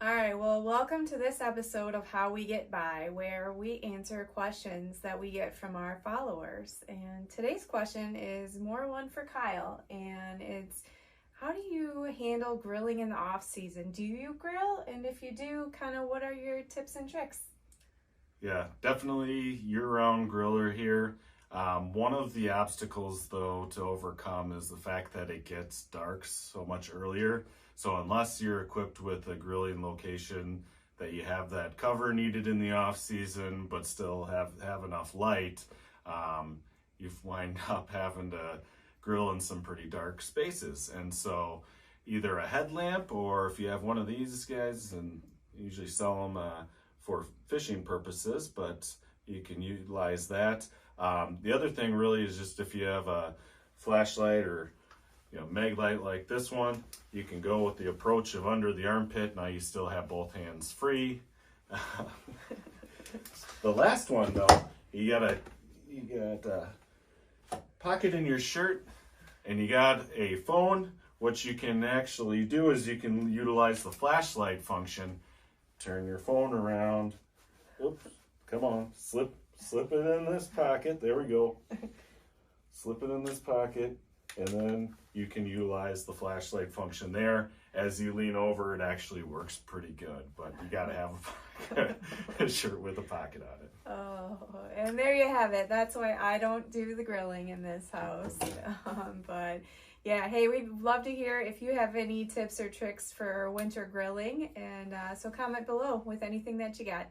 All right, well, welcome to this episode of How We Get By, where we answer questions that we get from our followers. And today's question is more one for Kyle, and it's how do you handle grilling in the off season? Do you grill? And if you do, kind of what are your tips and tricks? Yeah, definitely year-round griller here. One of the obstacles, though, to overcome is the fact that it gets dark so much earlier. So unless you're equipped with a grilling location that you have that cover needed in the off season, but still have enough light, you wind up having to grill in some pretty dark spaces. And so either a headlamp, or if you have one of these guys, and usually sell them for fishing purposes, but you can utilize that. The other thing really is just if you have a flashlight or mag light like this one, you can go with the approach of under the armpit. Now you still have both hands free. The last one though, you got a pocket in your shirt and you got a phone. What you can actually do is you can utilize the flashlight function. Turn your phone around. Oops, come on, slip it in this pocket. There we go. Slip it in this pocket, and then you can utilize the flashlight function there. As you lean over, it actually works pretty good, but you gotta have a shirt with a pocket on it. Oh, and there you have it. That's why I don't do the grilling in this house. But yeah, hey, we'd love to hear if you have any tips or tricks for winter grilling, and so comment below with anything that you got.